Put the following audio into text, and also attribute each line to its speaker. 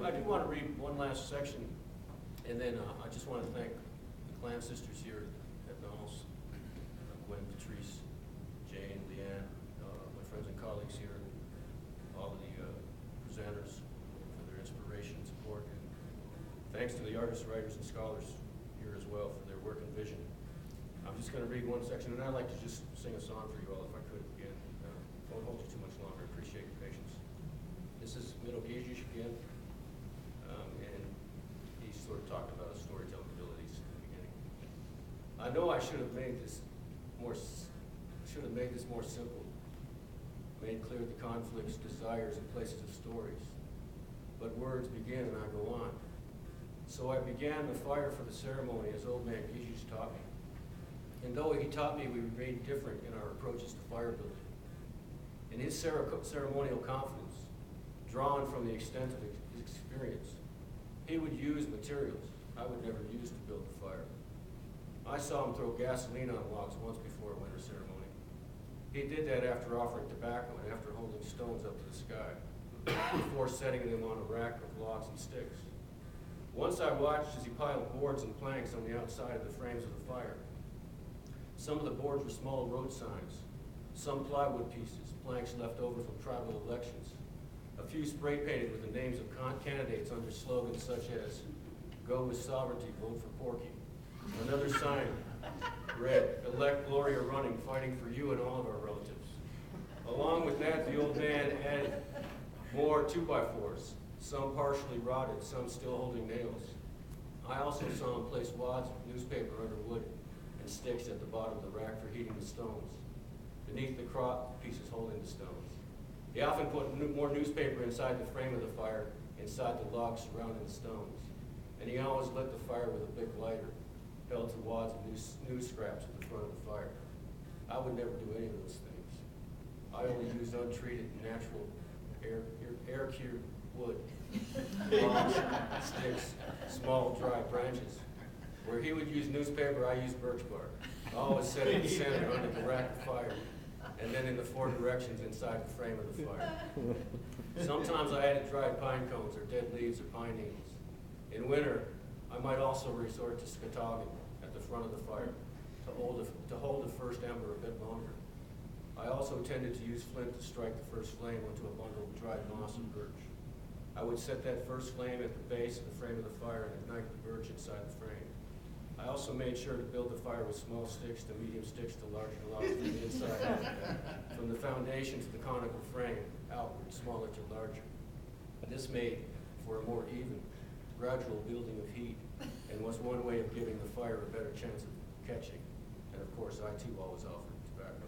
Speaker 1: I do want to read one last section, and then I just want to thank the clan sisters here at Knowles, Gwen, Patrice, Jane, Leanne, my friends and colleagues here, all of the presenters for their inspiration and support, and thanks to the artists, writers, and scholars here as well for their work and vision. I'm just going to read one section, and I'd like to just sing a song for you all if I could again. Won't hold you too much longer. I appreciate your patience. This is Middle Gizish again, and he sort of talked about his storytelling abilities in the beginning. I know I should have made this more simple, made clear the conflicts, desires, and places of stories. But words begin and I go on. So I began the fire for the ceremony as old man Gizish taught me. And though he taught me, we remained different in our approaches to fire building. In his ceremonial confidence, drawn from the extent of his experience, he would use materials I would never use to build the fire. I saw him throw gasoline on logs once before a winter ceremony. He did that after offering tobacco and after holding stones up to the sky, before setting them on a rack of logs and sticks. Once I watched as he piled boards and planks on the outside of the frames of the fire. Some of the boards were small road signs, some plywood pieces, planks left over from tribal elections, a few spray painted with the names of candidates under slogans such as, "Go with sovereignty, vote for Porky." Another sign read, "Elect Gloria Running, fighting for you and all of our relatives." Along with that, the old man added more 2x4s, some partially rotted, some still holding nails. I also saw him place wads of newspaper under wood and sticks at the bottom of the rack for heating the stones, beneath the crop pieces holding the stones. He often put more newspaper inside the frame of the fire, inside the logs surrounding the stones. And he always lit the fire with a big lighter, held to wads of news scraps at the front of the fire. I would never do any of those things. I only used untreated, natural, air-cured wood, logs, sticks, small, dry branches. Where he would use newspaper, I used birch bark, always set in the center under the rack of fire, and then in the four directions inside the frame of the fire. Sometimes I added dried pine cones or dead leaves or pine needles. In winter, I might also resort to scatogging at the front of the fire to hold the first ember a bit longer. I also tended to use flint to strike the first flame onto a bundle of dried moss and birch. I would set that first flame at the base of the frame of the fire and ignite the birch inside the frame. I also made sure to build the fire with small sticks to medium sticks to larger logs from the inside, from the foundation to the conical frame, outward, smaller to larger. This made for a more even, gradual building of heat, and was one way of giving the fire a better chance of catching. And of course, I too always offered tobacco.